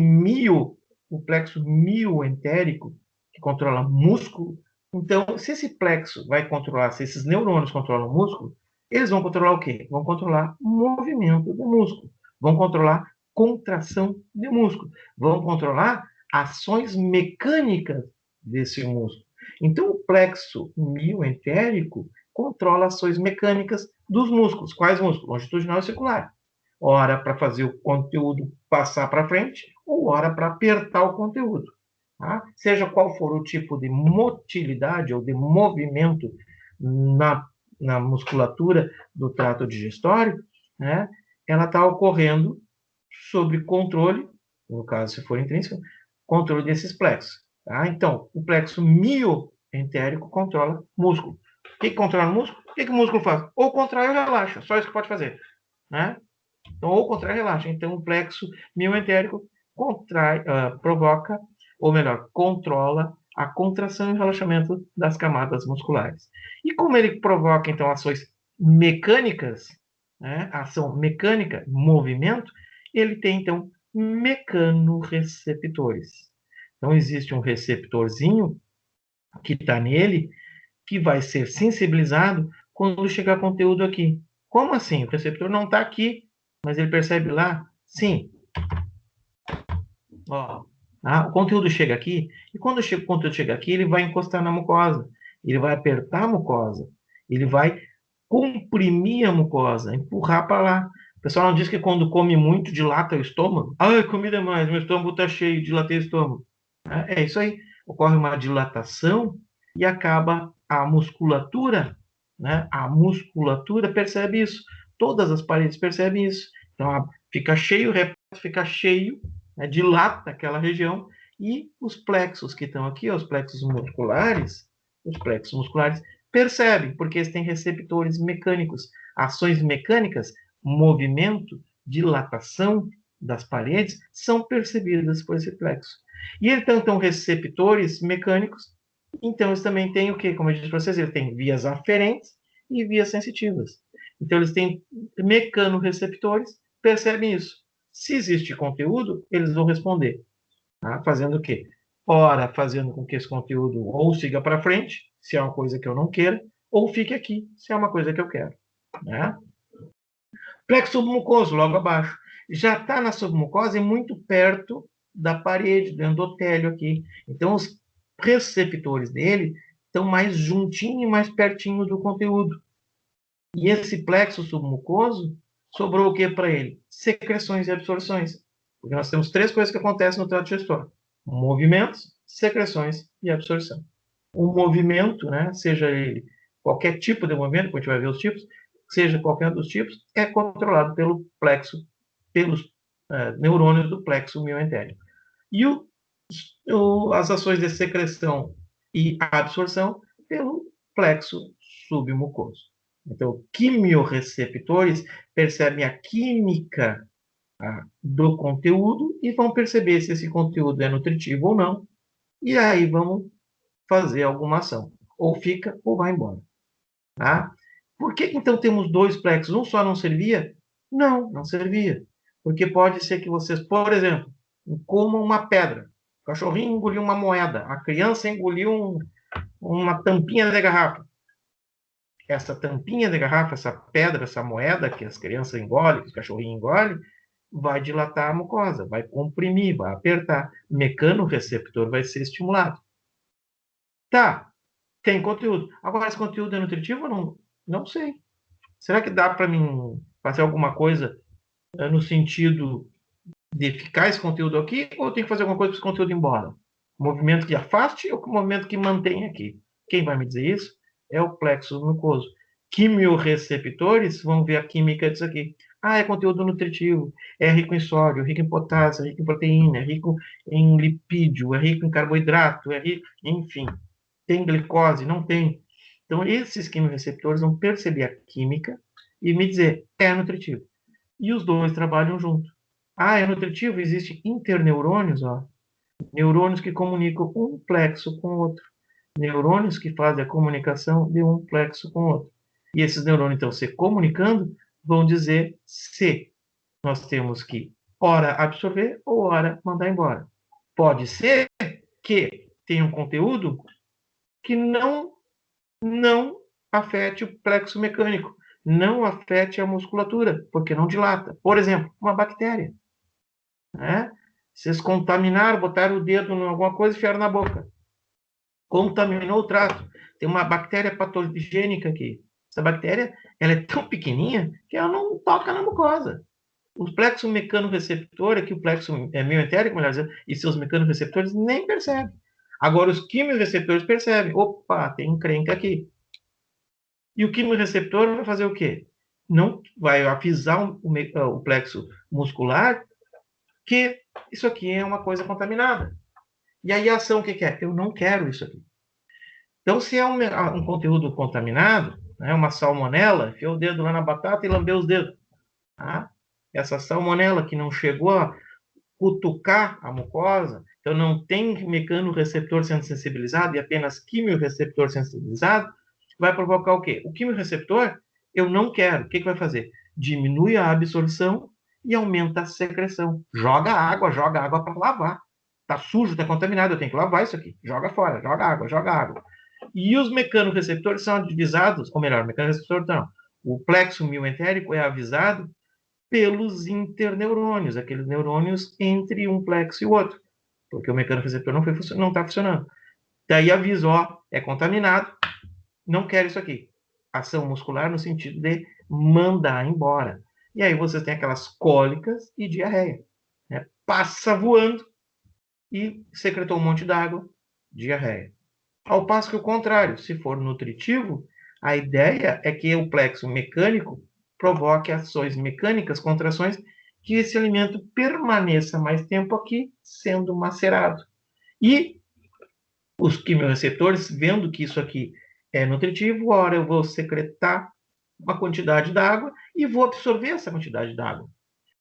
mioentérico, que controla músculo, então, se esse plexo vai controlar, se esses neurônios controlam o músculo, eles vão controlar o quê? Vão controlar movimento do músculo, vão controlar contração de músculo, vão controlar ações mecânicas desse músculo. Então, o plexo mioentérico controla ações mecânicas dos músculos. Quais músculos? Longitudinal e circular. Ora para fazer o conteúdo passar para frente, ou hora para apertar o conteúdo. Tá? Seja qual for o tipo de motilidade ou de movimento na musculatura do trato digestório, né, ela está ocorrendo sob controle, no caso, se for intrínseco, controle desses plexos. Tá? Então, o plexo mioentérico controla músculo. O que controla o músculo? O que o músculo faz? Ou contrai ou relaxa, só isso que pode fazer. Né? Então, ou contrai, relaxa. Então, o plexo mioentérico provoca, ou melhor, controla a contração e relaxamento das camadas musculares. E como ele provoca, então, ações mecânicas, né, ação mecânica, movimento, ele tem, então, mecanorreceptores. Então, existe um receptorzinho que está nele que vai ser sensibilizado quando chegar conteúdo aqui. Como assim? O receptor não está aqui, mas ele percebe lá? Sim. Ó, o conteúdo chega aqui, e quando o conteúdo chega aqui, ele vai encostar na mucosa, ele vai apertar a mucosa, ele vai comprimir a mucosa, empurrar para lá. O pessoal não diz que quando come muito dilata o estômago? Ah, comi demais, meu estômago está cheio, dilatei o estômago. É isso aí. Ocorre uma dilatação e acaba a musculatura, né? A musculatura percebe isso. Todas as paredes percebem isso. Então, fica cheio, fica cheio, né, dilata aquela região, e os plexos que estão aqui, os plexos musculares percebem, porque eles têm receptores mecânicos, ações mecânicas, movimento, dilatação das paredes, são percebidas por esse plexo. E então, receptores mecânicos, então eles também têm o quê? Como eu disse para vocês, eles têm vias aferentes e vias sensitivas. Então, eles têm mecanorreceptores, percebem isso. Se existe conteúdo, eles vão responder. Tá? Fazendo o quê? Ora, fazendo com que esse conteúdo ou siga para frente, se é uma coisa que eu não quero, ou fique aqui, se é uma coisa que eu quero. Né? Plexo submucoso, logo abaixo. Já está na submucosa e muito perto da parede, do endotélio aqui. Então, os receptores dele estão mais juntinho e mais pertinho do conteúdo. E esse plexo submucoso, sobrou o que para ele? Secreções e absorções. Porque nós temos 3 coisas que acontecem no trato digestório: movimentos, secreções e absorção. O movimento, né, seja ele qualquer tipo de movimento, depois a gente vai ver os tipos, seja qualquer dos tipos, é controlado pelo plexo, pelos neurônios do plexo mioentérico. E as ações de secreção e absorção pelo plexo submucoso. Então, quimiorreceptores percebem a química do conteúdo e vão perceber se esse conteúdo é nutritivo ou não. E aí vamos fazer alguma ação. Ou fica ou vai embora. Tá? Por que então temos 2 plexos? Um só não servia? Não, não servia. Porque pode ser que vocês, por exemplo, comam uma pedra. O cachorrinho engoliu uma moeda. A criança engoliu uma tampinha de garrafa. Essa tampinha de garrafa, essa pedra, essa moeda que as crianças engolem, que os cachorrinhos engolem, vai dilatar a mucosa, vai comprimir, vai apertar. O mecanorreceptor vai ser estimulado. Tá, tem conteúdo. Agora, esse conteúdo é nutritivo ou não? Não sei. Será que dá para mim fazer alguma coisa no sentido de ficar esse conteúdo aqui, ou eu tenho que fazer alguma coisa para esse conteúdo ir embora? Movimento que afaste ou movimento que mantém aqui? Quem vai me dizer isso é o plexo mucoso. Quimiorreceptores vão ver a química disso aqui. Ah, é conteúdo nutritivo, é rico em sódio, rico em potássio, é rico em proteína, é rico em lipídio, é rico em carboidrato, é rico, enfim. Tem glicose? Não tem. Então, esses quimiorreceptores vão perceber a química e me dizer, é nutritivo. E os 2 trabalham junto. Ah, é nutritivo? Existem interneurônios, ó. Neurônios que comunicam um plexo com o outro. Neurônios que fazem a comunicação de um plexo com o outro. E esses neurônios, então, se comunicando, vão dizer se nós temos que, ora, absorver ou ora, mandar embora. Pode ser que tenha um conteúdo que não afete o plexo mecânico, não afete a musculatura, porque não dilata. Por exemplo, uma bactéria. Né? Vocês contaminaram, botaram o dedo em alguma coisa e enfiaram na boca. Contaminou o trato. Tem uma bactéria patogênica aqui. Essa bactéria, ela é tão pequenininha que ela não toca na mucosa. O plexo mecanorreceptor, aqui o plexo mioentérico, melhor dizendo, e seus mecanorreceptores nem percebem. Agora, os quimiorreceptores percebem. Opa, tem encrenca aqui. E o quimiorreceptor vai fazer o quê? Não vai avisar o plexo muscular que isso aqui é uma coisa contaminada. E aí a ação o que é? Eu não quero isso aqui. Então, se é um conteúdo contaminado, né, uma salmonela, enfiou o dedo lá na batata e lambeu os dedos. Tá? Essa salmonela que não chegou a cutucar a mucosa, então não tem mecanorreceptor sendo sensibilizado e apenas quimiorreceptor sensibilizado, vai provocar o quê? O quimiorreceptor, eu não quero. O que vai fazer? Diminui a absorção e aumenta a secreção. Joga água para lavar. Tá sujo, tá contaminado, eu tenho que lavar isso aqui. Joga fora, joga água, joga água. E os mecanorreceptores são avisados, ou melhor, o mecanorreceptor não. O plexo mioentérico é avisado pelos interneurônios, aqueles neurônios entre um plexo e o outro, porque o mecanorreceptor não está funcionando. Daí avisa, ó, é contaminado, não quero isso aqui. Ação muscular no sentido de mandar embora. E aí vocês têm aquelas cólicas e diarreia. Né? Passa voando e secretou um monte d'água, diarreia. Ao passo que o contrário, se for nutritivo, a ideia é que o plexo mecânico provoque ações mecânicas, contrações, que esse alimento permaneça mais tempo aqui, sendo macerado. E os quimiorreceptores, vendo que isso aqui é nutritivo, ora eu vou secretar uma quantidade d'água e vou absorver essa quantidade d'água.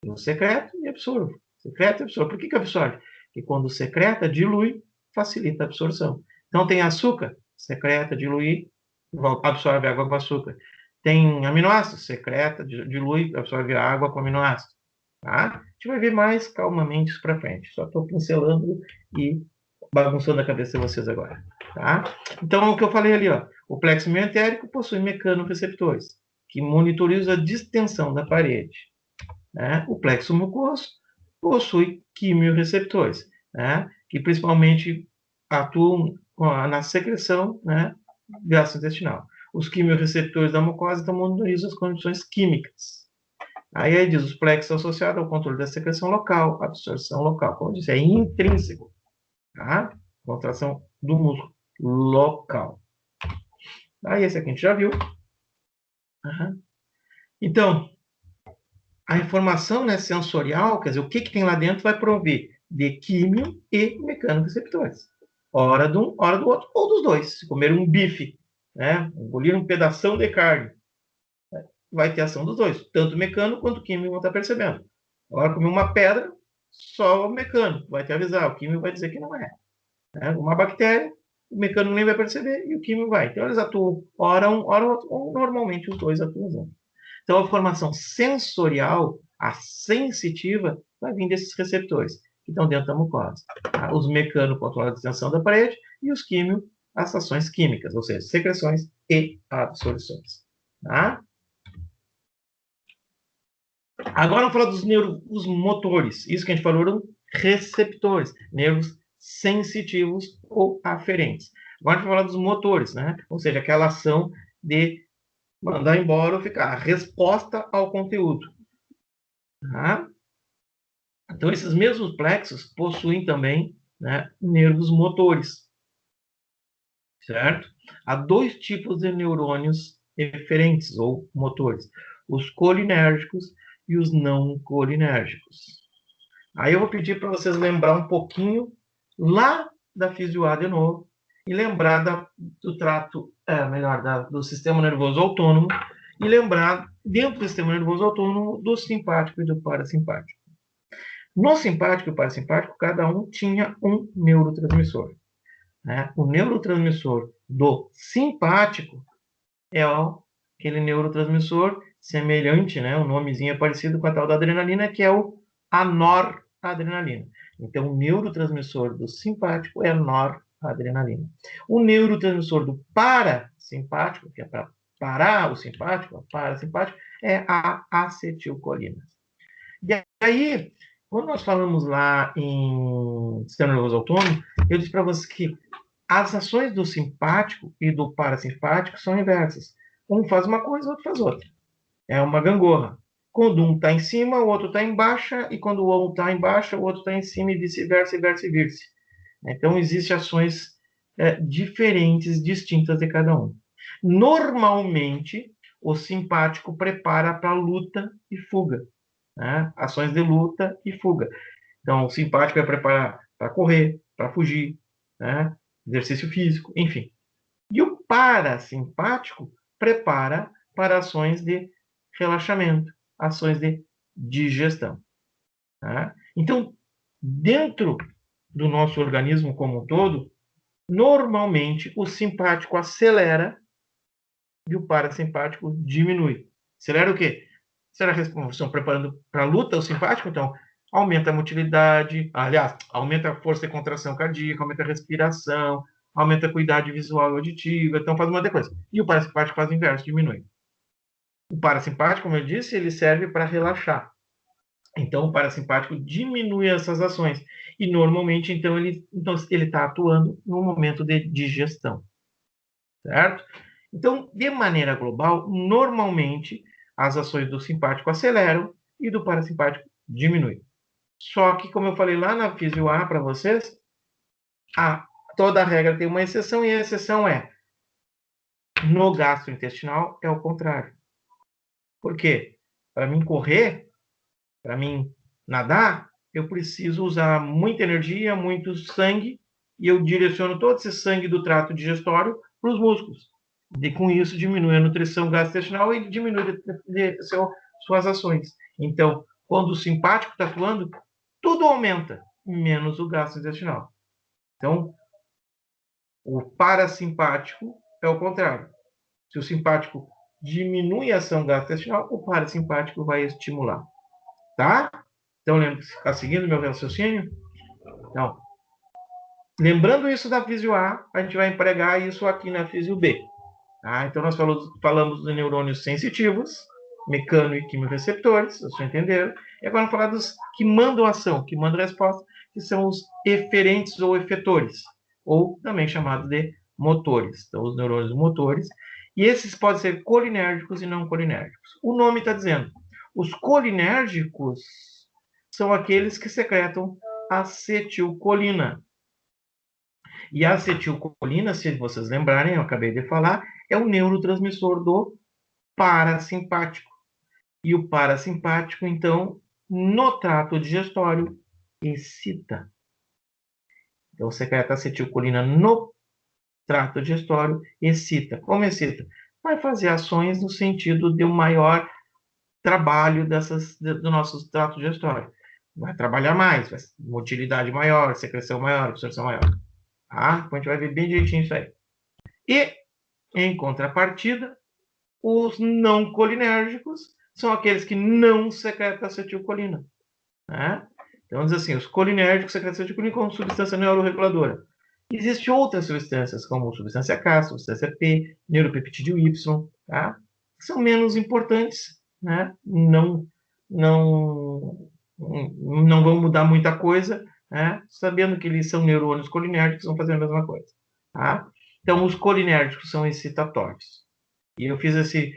Eu secreto e absorvo. Secreto e absorvo. Por que absorve? Porque quando secreta, dilui, facilita a absorção. Então tem açúcar, secreta, dilui, absorve água com açúcar. Tem aminoácidos, secreta, dilui, absorve água com aminoácido. Tá? A gente vai ver mais calmamente isso para frente. Só estou pincelando e bagunçando a cabeça de vocês agora. Tá? Então, o que eu falei ali, ó, o plexo mioentérico possui mecanorreceptores, que monitorizam a distensão da parede. Né? O plexo mucoso possui quimiorreceptores, né? Que principalmente atuam na secreção, né, gastrointestinal. Os quimiorreceptores da mucosa então monitorizam as condições químicas. Aí diz, os plexos associados ao controle da secreção local, absorção local. Como eu disse, é intrínseco. Tá? Contração do músculo local. Aí esse aqui a gente já viu. Uhum. Então, a informação, né, sensorial, quer dizer, o que tem lá dentro vai prover de químio e mecanoreceptores. Hora de um, hora do outro, ou dos dois. Se comer um bife, né, engolir um pedação de carne, vai ter ação dos dois. Tanto o mecano quanto o químico vão estar percebendo. Agora, comer uma pedra, só o mecano vai te avisar. O químico vai dizer que não é. Né? Uma bactéria, o mecânico nem vai perceber e o químico vai. Então, eles atuam hora um, hora outro, ou normalmente os dois atuam juntos. Então, a formação sensorial, a sensitiva, vai vir desses receptores que estão dentro da mucosa. Tá? Os mecânicos controlam a distensão da parede e os químicos, as ações químicas, ou seja, secreções e absorções. Tá? Agora vamos falar dos nervos motores. Isso que a gente falou eram receptores, nervos sensitivos ou aferentes. Agora a gente vai falar dos motores, né? Ou seja, aquela ação de mandar embora ou ficar, a resposta ao conteúdo. Tá? Então, esses mesmos plexos possuem também, né, nervos motores, certo? Há dois tipos de neurônios eferentes ou motores, os colinérgicos e os não colinérgicos. Aí eu vou pedir para vocês lembrar um pouquinho lá da fisio A de novo e lembrar do trato, do sistema nervoso autônomo e lembrar, dentro do sistema nervoso autônomo, do simpático e do parasimpático. No simpático e parasimpático, cada um tinha um neurotransmissor. Né? O neurotransmissor do simpático é aquele neurotransmissor semelhante, né? O nomezinho é parecido com a tal da adrenalina, que é o a noradrenalina. Então, o neurotransmissor do simpático é a noradrenalina. O neurotransmissor do parasimpático, que é para parar o simpático, o parasimpático, é a acetilcolina. E aí, quando nós falamos lá em sistema nervoso autônomo, eu disse para vocês que as ações do simpático e do parasimpático são inversas. Um faz uma coisa, o outro faz outra. É uma gangorra. Quando um está em cima, o outro está em baixa, e quando o um está em baixa, o outro está em cima, e vice-versa, e vice-versa. Então, existem ações diferentes, distintas de cada um. Normalmente, o simpático prepara para luta e fuga. Né? Ações de luta e fuga. Então, o simpático vai preparar para correr, para fugir, né? Exercício físico, enfim. E o parasimpático prepara para ações de relaxamento, ações de digestão. Tá? Então, dentro do nosso organismo como um todo, normalmente o simpático acelera e o parasimpático diminui. Acelera o quê? Será que estão preparando para a luta o simpático? Então, aumenta a motilidade, aliás, aumenta a força de contração cardíaca, aumenta a respiração, aumenta a acuidade visual e auditiva, então faz uma outra coisa. E o parasimpático faz o inverso, diminui. O parasimpático, como eu disse, ele serve para relaxar. Então, o parasimpático diminui essas ações. E, normalmente, então ele está atuando no momento de digestão. Certo? Então, de maneira global, normalmente, as ações do simpático aceleram e do parasimpático diminuem. Só que, como eu falei lá na fisio A para vocês, toda regra tem uma exceção, e a exceção é no gastrointestinal é o contrário. Por quê? Para mim correr, Para mim nadar, eu preciso usar muita energia, muito sangue, e eu direciono todo esse sangue do trato digestório para os músculos. E com isso diminui a nutrição gastrointestinal e diminui suas ações. Então, quando o simpático está atuando, tudo aumenta, menos o gastrointestinal. Então, o parasimpático é o contrário. Se o simpático diminui a ação gastrointestinal, o parasimpático vai estimular. Tá? Então, está seguindo meu raciocínio? Então, lembrando isso da Físio A, a gente vai empregar isso aqui na Físio B. Tá? Então, nós falamos de neurônios sensitivos, mecano e quimioreceptores, vocês entenderam. E agora vamos falar dos que mandam ação, que mandam resposta, que são os eferentes ou efetores, ou também chamados de motores. Então, os neurônios motores. E esses podem ser colinérgicos e não colinérgicos. O nome está dizendo. Os colinérgicos são aqueles que secretam acetilcolina. E a acetilcolina, se vocês lembrarem, eu acabei de falar, é o neurotransmissor do parasimpático. E o parasimpático, então, no trato digestório, excita. Então, secreta acetilcolina no trato digestório, excita. Como excita? Vai fazer ações no sentido de um maior trabalho do nosso trato digestório. Vai trabalhar mais, vai motilidade maior, secreção maior, absorção maior. Tá? Então, a gente vai ver bem direitinho isso aí. E, em contrapartida, os não colinérgicos são aqueles que não secretam acetilcolina. Né? Então, diz assim, os colinérgicos secretam acetilcolina como substância neuroreguladora. Existem outras substâncias, como substância K, substância P, neuropeptídeo Y, tá? Que são menos importantes, né? Não vão mudar muita coisa, né? Sabendo que eles são neurônios colinérgicos, vão fazer a mesma coisa. Tá? Então, os colinérgicos são excitatórios. E eu fiz esse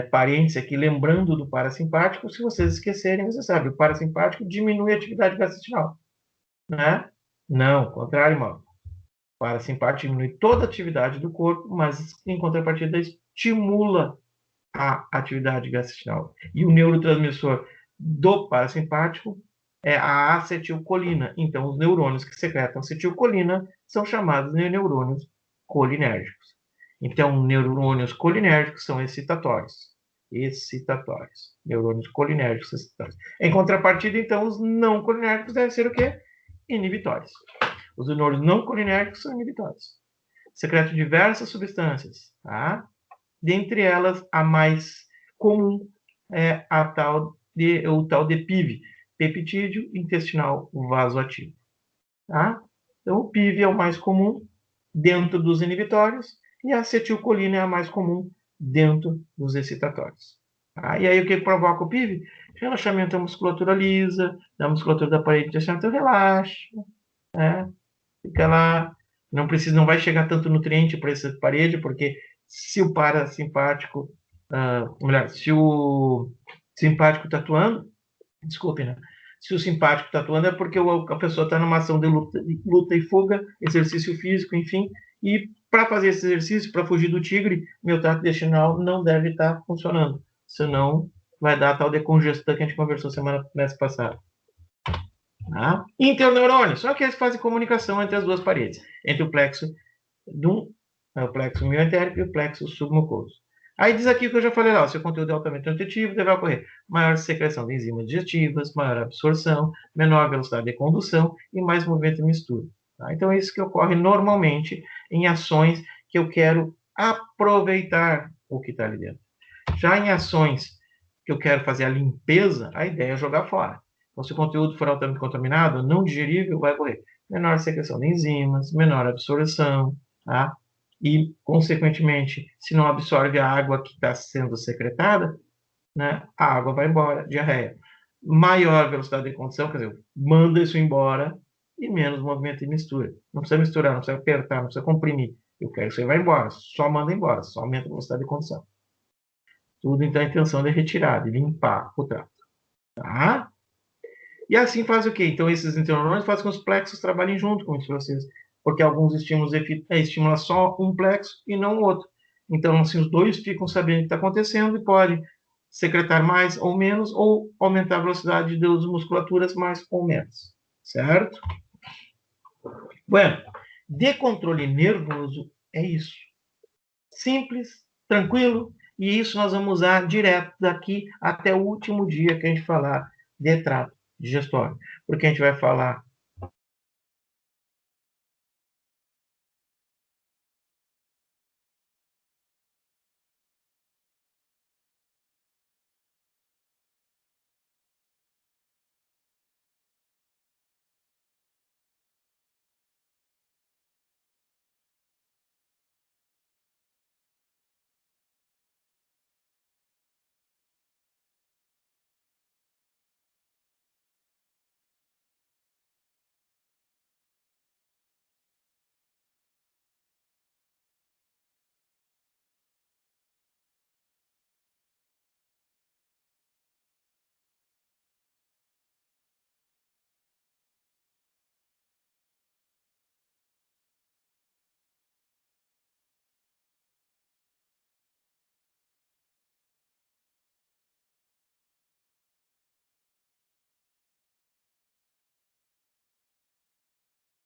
parênteses aqui, lembrando do parasimpático. Se vocês esquecerem, você sabe, o parasimpático diminui a atividade gastrointestinal. Né? Não, ao contrário, mano. O parasimpático diminui toda a atividade do corpo, mas, em contrapartida, estimula a atividade gastrointestinal. E o neurotransmissor do parasimpático é a acetilcolina. Então, os neurônios que secretam acetilcolina são chamados de neurônios colinérgicos. Então, neurônios colinérgicos são excitatórios. Excitatórios. Neurônios colinérgicos excitatórios. Em contrapartida, então, os não colinérgicos devem ser o quê? Inibitórios. Os neurônios não colinérgicos são inibitórios. Secretam diversas substâncias, tá? Dentre elas, a mais comum é o tal de PIV, peptídeo intestinal vasoativo. Tá? Então, o PIV é o mais comum dentro dos inibitórios e a acetilcolina é a mais comum dentro dos excitatórios. Tá? E aí, o que provoca o PIV? Relaxamento da musculatura lisa, da musculatura da parede intestinal, então relaxa, né? Fica lá, não vai chegar tanto nutriente para essa parede, porque se o parasimpático, melhor, se o simpático está atuando, desculpe, né? Se o simpático está atuando é porque a pessoa está numa ação de luta e fuga, exercício físico, enfim, e para fazer esse exercício, para fugir do tigre, meu trato intestinal não deve estar funcionando, senão vai dar a tal de congestão que a gente conversou semana passada. Tá? Interneurônios são aqueles que fazem comunicação entre as duas paredes, entre o plexo o plexo mioentérico e o plexo submucoso. Aí diz aqui que eu já falei lá, o seu conteúdo é altamente nutritivo, deverá ocorrer maior secreção de enzimas digestivas, maior absorção, menor velocidade de condução e mais movimento e mistura. Tá? Então, é isso que ocorre normalmente em ações que eu quero aproveitar o que está ali dentro. Já em ações que eu quero fazer a limpeza, a ideia é jogar fora. Então, se o conteúdo for altamente contaminado, não digerível, vai ocorrer menor secreção de enzimas, menor absorção, tá? E, consequentemente, se não absorve a água que está sendo secretada, né, a água vai embora, diarreia. Maior velocidade de condução, quer dizer, manda isso embora e menos movimento e mistura. Não precisa misturar, não precisa apertar, não precisa comprimir. Eu quero que isso aí vá embora, só manda embora, só aumenta a velocidade de condução. Tudo, então, a intenção de retirar, de limpar o trato. Tá? E assim faz o quê? Então, esses interneurônios fazem com que os plexos trabalhem junto com vocês, porque alguns estímulos estimulam só um plexo e não o outro. Então, assim, os dois ficam sabendo o que está acontecendo e podem secretar mais ou menos, ou aumentar a velocidade das musculaturas mais ou menos, certo? Bueno, de controle nervoso é isso. Simples, tranquilo, e isso nós vamos usar direto daqui até o último dia que a gente falar de trato digestório. Porque a gente vai falar